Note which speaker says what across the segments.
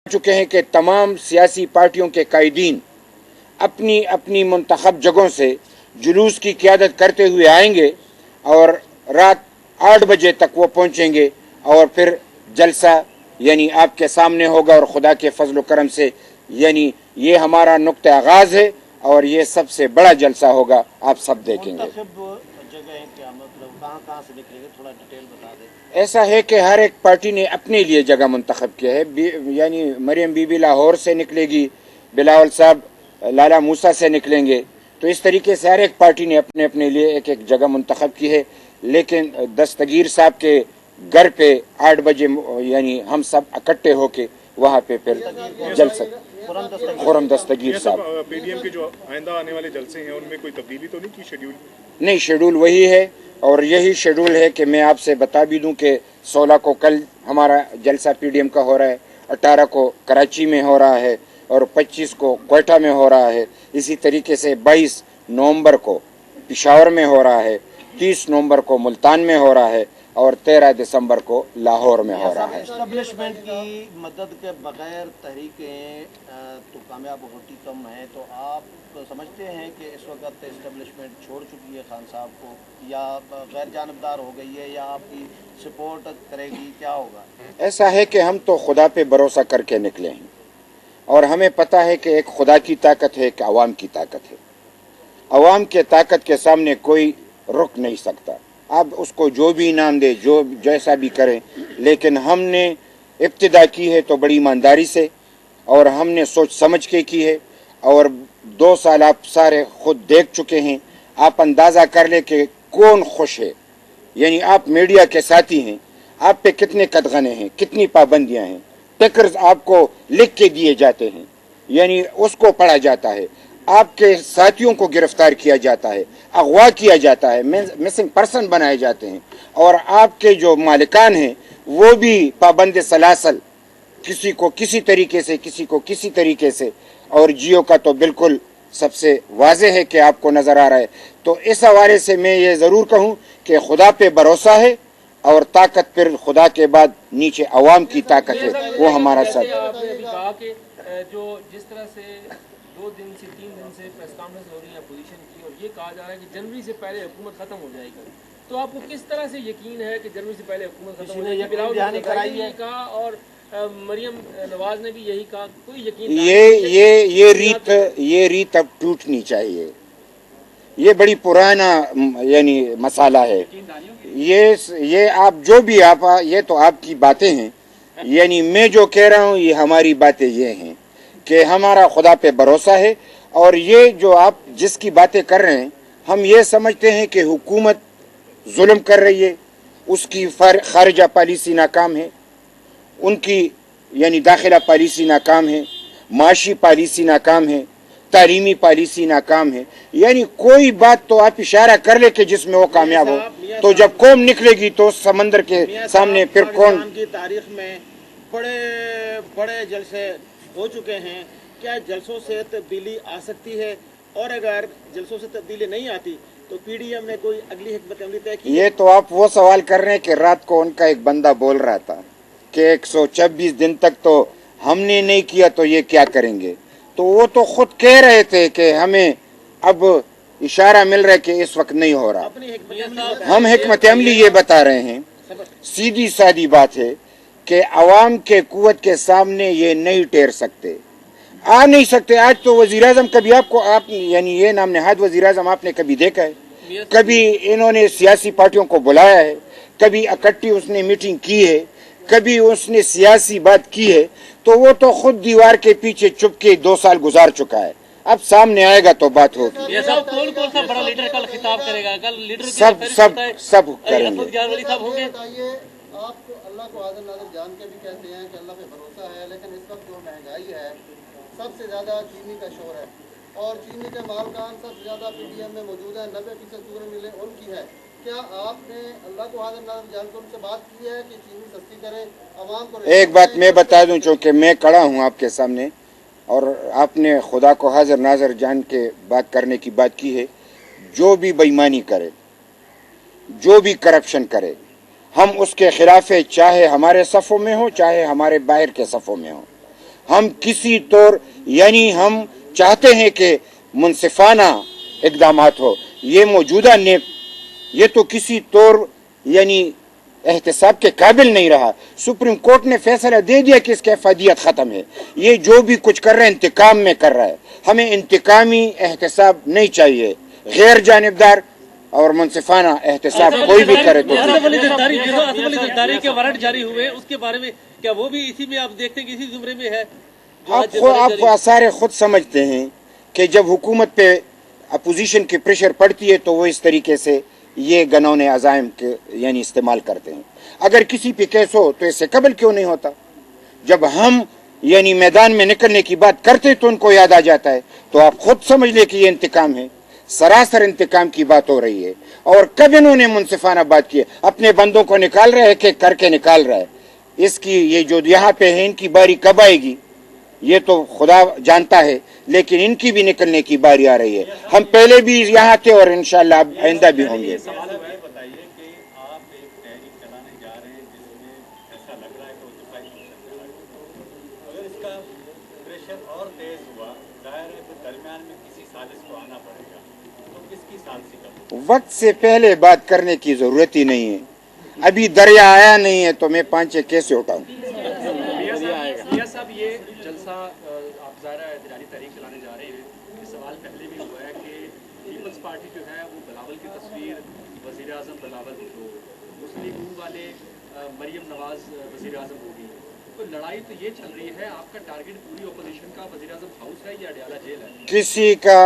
Speaker 1: चुके हैं कि तमाम सियासी पार्टियों के कायदीन अपनी अपनी मुंतखब जगहों से जुलूस की क़यादत करते हुए आएंगे और रात 8 बजे तक वो पहुंचेंगे और फिर जलसा यानी आपके सामने होगा और खुदा के फजल करम से यानी ये हमारा नुक्ते आगाज है और ये सबसे बड़ा जलसा होगा, आप सब देखेंगे।
Speaker 2: कहाँ से निकलेंगे, थोड़ा डिटेल बता दें।
Speaker 1: ऐसा है कि हर एक पार्टी ने अपने लिए जगह मुंतखब किया है, यानी मरियम बीबी लाहौर से निकलेगी, बिलावल साहब लाला मूसा से निकलेंगे, तो इस तरीके से हर एक पार्टी ने अपने अपने लिए एक एक जगह मुंतखब की है। लेकिन दस्तगीर साहब के घर पे 8 बजे यानी हम सब इकट्ठे होके वहाँ पे फिर जलसा खुरम दस्तगीर साहब।
Speaker 3: पीडीएम के जो आइंदा आने वाले जलसे हैं उनमें कोई तब्दीली तो नहीं की शेड्यूल?
Speaker 1: नहीं, शेड्यूल वही है और यही शेड्यूल है कि मैं आपसे बता भी दूं कि 16 को कल हमारा जलसा पीडीएम का हो रहा है, 18 को कराची में हो रहा है और 25 को क्वेटा में हो रहा है। इसी तरीके से 22 नवंबर को पिशावर में हो रहा है, 30 नवंबर को मुल्तान में हो रहा है और 13 दिसंबर को लाहौर में हो रहा है।
Speaker 2: एस्टेब्लिशमेंट की मदद के बगैर तहरीकें तो कामयाब होती कम है, तो आप समझते हैं कि इस वक्त एस्टेब्लिशमेंट छोड़ चुकी है खान साहब को, या गैर जानबदार हो गई है, या आपकी सपोर्ट करेगी, क्या होगा?
Speaker 1: ऐसा है कि हम तो खुदा पे भरोसा करके निकले हैं और हमें पता है कि एक खुदा की ताकत है, एक अवाम की ताकत है। अवाम के ताकत के सामने कोई रुक नहीं सकता, आप उसको जो भी इनाम दे, जो जैसा भी करें, लेकिन हमने इब्तिदा की है तो बड़ी ईमानदारी से और हमने सोच समझ के की है और 2 साल आप सारे खुद देख चुके हैं। आप अंदाज़ा कर ले कि कौन खुश है, यानी आप मीडिया के साथी हैं, आप पे कितने कदगने हैं, कितनी पाबंदियां हैं, टिकर्स आपको लिख के दिए जाते हैं, यानी उसको पढ़ा जाता है, आपके साथियों को गिरफ्तार किया जाता है, अगवा किया जाता है, मिसिंग पर्सन बनाए जाते हैं और आपके जो मालिकान हैं वो भी पाबंद सलासल, किसी को किसी तरीके से, किसी को किसी तरीके से। और जियो का तो बिल्कुल सबसे वाज़ेह है कि आपको नज़र आ रहा है। तो इस हवाले से मैं ये ज़रूर कहूँ कि खुदा पे भरोसा है और ताकत फिर खुदा के बाद नीचे अवाम की ताकत है, वो हमारा साथ।
Speaker 4: आपने अभी कहा कि जो जिस तरह से 2 दिन से 3 दिन से प्रेस कॉन्फ्रेंस हो रही है अपोजिशन की और ये कहा जा रहा है कि जनवरी से पहले हुकूमत खत्म हो जाएगी, तो आपको किस तरह से यकीन है कि जनवरी से पहले हुकूमत खत्म हो जाएगी? बिलावल कराई है कहा और मरियम नवाज ने भी यही कहा, कोई यकीन
Speaker 1: ये रीत अब टूटनी चाहिए। ये बड़ी पुराना यानी मसाला है। ये आप जो भी आप, ये तो आपकी बातें हैं, यानी मैं जो कह रहा हूँ ये हमारी बातें ये हैं कि हमारा खुदा पे भरोसा है और ये जो आप जिसकी बातें कर रहे हैं, हम ये समझते हैं कि हुकूमत जुल्म कर रही है, उसकी खारिजा पॉलिसी नाकाम है, उनकी यानी दाखिला पॉलिसी नाकाम है, माशी पॉलिसी नाकाम है, तालीमी पॉलिसी नाकाम है, यानी कोई बात तो आप इशारा कर ले कि जिसमें वो कामयाब हो। तो जब कौम निकलेगी तो समंदर के सामने फिर कौन?
Speaker 2: की तारीख में बड़े बड़े जलसे हो चुके हैं, क्या जलसों से तब्दीली आ सकती है? और अगर जलसों से तब्दीली नहीं आती तो पीडीएम ने कोई अगली हिकमत अमली तय की?
Speaker 1: ये तो आप वो सवाल कर रहे हैं कि रात को उनका एक बंदा बोल रहा था कि 126 दिन तक तो हमने नहीं किया तो ये क्या करेंगे। तो वो तो खुद कह रहे थे कि हमें अब इशारा मिल रहा है कि इस वक्त नहीं हो रहा। हम हिकमत अमली ये बता रहे हैं, सीधी सादी बात है कि अवाम के कुव्वत के सामने ये नहीं टेर सकते, आ नहीं सकते। आज तो वज़ीर-ए-आज़म कभी आपको आप यानी ये नाम नहाद वज़ीर-ए-आज़म आपने कभी देखा है? कभी इन्होंने सियासी पार्टियों को बुलाया है, कभी इकट्ठी उसने मीटिंग की है, कभी उसने सियासी बात की है? तो वो तो खुद दीवार के पीछे चुप के 2 साल गुजार चुका है। अब सामने आएगा तो बात होगी।
Speaker 4: ये सब कौन सा बड़ा लीडर कल खिताब करेगा? कल लीडर
Speaker 1: सब करेंगे।
Speaker 5: आप अल्लाह को हाज़िर नाज़िर जान के भी कहते हैं कि अल्लाह पे भरोसा है, लेकिन इस वक्त जो महंगाई है, सबसे ज़्यादा चीनी का शोर है और चीनी के मालकान सबसे ज़्यादा पीडीएम में मौजूद है, 90% चूरे मिले उनकी है। क्या आपने अल्लाह को हाज़िर नाज़िर जान के उनसे बात की है कि चीनी सस्ती करें, आवाम को?
Speaker 1: एक बात मैं बता दूं, चूँकि मैं खड़ा हूं आपके सामने और आपने खुदा को हाज़िर नाज़िर जान के बात करने की बात की है, जो भी बेईमानी करे, जो भी करप्शन करे, हम उसके खिलाफ है, चाहे हमारे सफ़ों में हो चाहे हमारे बाहर के सफ़ों में हो। हम किसी तौर यानी हम चाहते हैं कि मुनसिफाना इकदामात हो। ये मौजूदा ने ये तो किसी तौर यानी एहतसाब के काबिल नहीं रहा। सुप्रीम कोर्ट ने फैसला दे दिया कि इसकी अफादियत खत्म है। ये जो भी कुछ कर रहा है इंतकाम में कर रहा है। हमें इंतकामी एहतसाब नहीं चाहिए, गैर जानिबदार और मुनसिफाना एहतसाब कोई भी करे तो।
Speaker 6: गिरफ्तारी के वारंट जारी हुए उसके बारे में क्या वो भी इसी में आप देखते हैं कि इसी जुमरे में है?
Speaker 1: आप सारे खुद समझते हैं कि जब हुकूमत पे अपोजिशन की प्रेशर पड़ती है तो वो इस तरीके से ये गनौने अज़ाइम के यानी इस्तेमाल करते हैं। अगर किसी पे केस हो तो इससे कबल क्यों नहीं होता? जब हम यानी मैदान में निकलने की बात करते तो उनको याद आ जाता है। तो आप खुद समझ ले कि ये इंतकाम है, सरासर इंतकाम की बात हो रही है। और कब इन्होंने मुनसिफाना बात की? अपने बंदों को निकाल रहे हैं कि करके निकाल रहा है। इसकी ये जो यहाँ पे है इनकी बारी कब आएगी ये तो खुदा जानता है, लेकिन इनकी भी निकलने की बारी आ रही है। हम पहले भी यहाँ थे और इंशाल्लाह आइंदा भी होंगे।
Speaker 7: बताइए कि आप एक तहरीक चलाने जा रहे हैं जिसमें ऐसा लग रहा है कि अगर इसका प्रेशर और तेज हुआ, जाहिर है कि दरमियान में किसी साजिश को आना पड़ेगा, तो किसकी साजिश का?
Speaker 1: वक्त से पहले बात करने की जरूरत ही नहीं है। अभी दरिया आया नहीं है तो मैं 5 कैसे उठाऊं?
Speaker 8: साहब ये जलसा आप ज़ाहिर दिलानी तहरीक चलाने जा रहे हैं। ये सवाल पहले भी हुआ है कि पीपल्स पार्टी जो है वो बिलावल की तस्वीर वज़ीर आज़म बिलावल जो मुस्लिम लीग वाले मरियम नवाज वज़ीर आज़म होगी। तो लड़ाई तो ये चल रही है, आपका टारगेट पूरी अपोजिशन का वज़ीर आज़म हाउस है या अडयाला जेल है?
Speaker 1: किसी का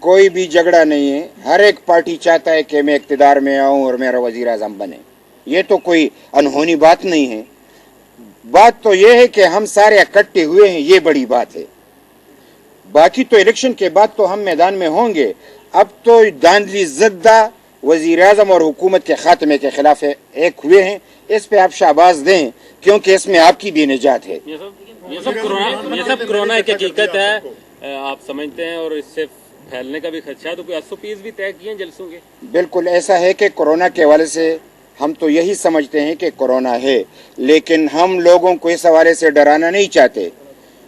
Speaker 1: कोई भी झगड़ा नहीं है। हर एक पार्टी चाहता है कि मैं इक़्तिदार में आऊं और मेरा वज़ीर आज़म बने। ये तो कोई अनहोनी बात नहीं है। बात तो ये है कि हम सारे इकट्ठे हुए हैं, ये बड़ी बात है। बाकी तो इलेक्शन के बाद तो हम मैदान में होंगे। अब तो धांधली ज़द्दा वज़ीर आज़म और हुकूमत के खात्मे के खिलाफ एक हुए हैं। इस पे आप शाबाश दें क्योंकि इसमें आपकी भी निजात है।
Speaker 6: ये सब कोरोना की हकीकत है, आप समझते हैं, और इससे फैलने का भी खदशा है। तो कोई SOPs भी तय किए हैं जलसों के?
Speaker 1: बिल्कुल ऐसा है कि कोरोना के हवाले से हम तो यही समझते हैं कि कोरोना है, लेकिन हम लोगों को इस हवाले से डराना नहीं चाहते।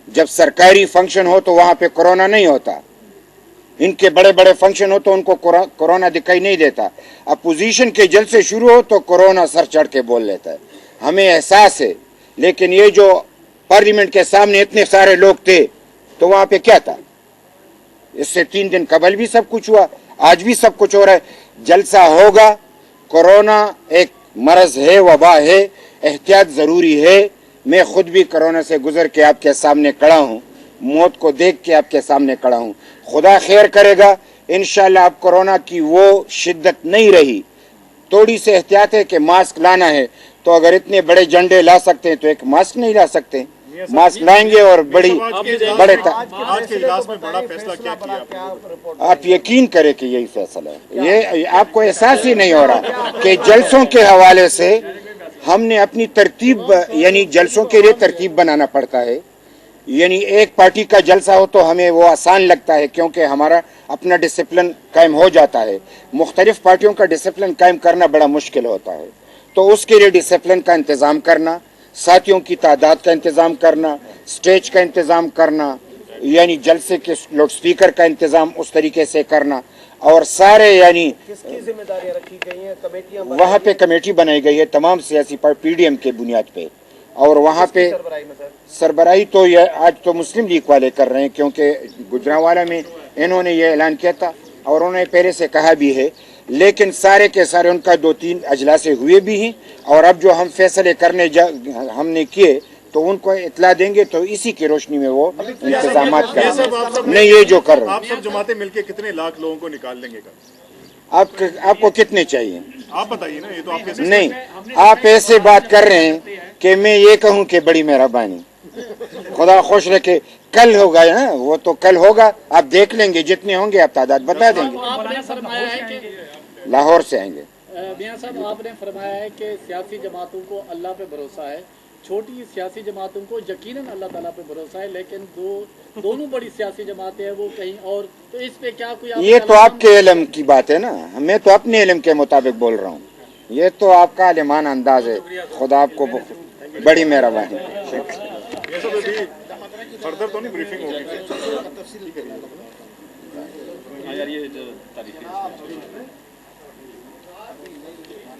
Speaker 1: जब सरकारी फंक्शन हो तो वहाँ पे कोरोना नहीं होता। इनके बड़े बड़े फंक्शन हो तो उनको कोरोना दिखाई नहीं देता। अपोजिशन के जलसे शुरू हो तो कोरोना सर चढ़ के बोल लेता है। हमें एहसास है, लेकिन ये जो पार्लियामेंट के सामने इतने सारे लोग थे तो वहाँ पे क्या था? इससे 3 दिन कबल भी सब कुछ हुआ, आज भी सब कुछ हो रहा है। जलसा होगा। कोरोना एक मरज है, वबा है, एहतियात ज़रूरी है। मैं खुद भी कोरोना से गुजर के आपके सामने खड़ा हूँ, मौत को देख के आपके सामने खड़ा हूँ। खुदा खैर करेगा, इंशाल्लाह अब कोरोना की वो शिद्दत नहीं रही। थोड़ी सी एहतियात है कि मास्क लाना है, तो अगर इतने बड़े झंडे ला सकते हैं तो एक मास्क नहीं ला सकते? मास्क लाएंगे और बड़े
Speaker 3: आज के इजलास में बड़ा फैसला क्या किया?
Speaker 1: आप यकीन करें कि यही फैसला है। ये आपको एहसास ही नहीं हो रहा कि जलसों के हवाले से हमने अपनी तरतीब यानी जलसों के लिए तरतीब बनाना पड़ता है। यानी एक पार्टी का जलसा हो तो हमें वो आसान लगता है क्योंकि हमारा अपना डिसिप्लिन कायम हो जाता है। मुख्तलिफ पार्टियों का डिसिप्लिन कायम करना बड़ा मुश्किल होता है। तो उसके लिए डिसिप्लिन का इंतज़ाम करना, साथियों की तादाद का इंतज़ाम करना, स्टेज का इंतज़ाम करना, यानी जलसे के लाउड स्पीकर का इंतज़ाम उस तरीके से करना, और सारे यानी
Speaker 2: किसकी जिम्मेदारियां रखी गई हैं? कमेटियां
Speaker 1: वहाँ पे कमेटी बनाई गई है तमाम सियासी पार्टी PDM के बुनियाद पे। और वहाँ पे सरबराही तो ये आज तो मुस्लिम लीग वाले कर रहे हैं, क्योंकि गुजरांवाला में इन्होंने ये ऐलान किया था और उन्होंने पहले से कहा भी है। लेकिन सारे के सारे उनका 2-3 अजलासे हुए भी हैं, और अब जो हम फैसले करने हमने किए तो उनको इतला देंगे, तो इसी की रोशनी में वो इंतजाम करेंगे। नहीं, ये जो कर रहे हैं।
Speaker 3: आप सब जमातें मिलके कितने लाख लोगों को निकाल देंगे?
Speaker 1: आपको कितने चाहिए?
Speaker 3: आप बताइए ना, ये तो आपके
Speaker 1: नहीं, आप ऐसे बात कर रहे हैं कि मैं ये कहूँ कि बड़ी मेहरबानी, खुदा खुश रखे। कल होगा ना, वो तो कल होगा, आप देख लेंगे, जितने होंगे आप तादाद बता देंगे।
Speaker 6: आपने फरमाया है कि
Speaker 1: लाहौर से आएंगे।
Speaker 9: मियां साहब, आपने फरमाया है कि सियासी जमातों को अल्लाह पे भरोसा है, छोटी सियासी जमातों को यकीनन अल्लाह ताला पे भरोसा है, लेकिन दोनों बड़ी सियासी जमातें हैं वो कहीं और। तो इस पे क्या कोई
Speaker 1: ये तो आपके इल्म की बात है ना, मैं तो अपने इल्म के मुताबिक बोल रहा हूँ। ये तो आपका आलिमाना अंदाज है। खुदा आपको बड़ी मेहरबानी।
Speaker 3: फर्दर तो नहीं ब्रीफिंग होगी
Speaker 2: तफसील
Speaker 8: यार ये जो तारीख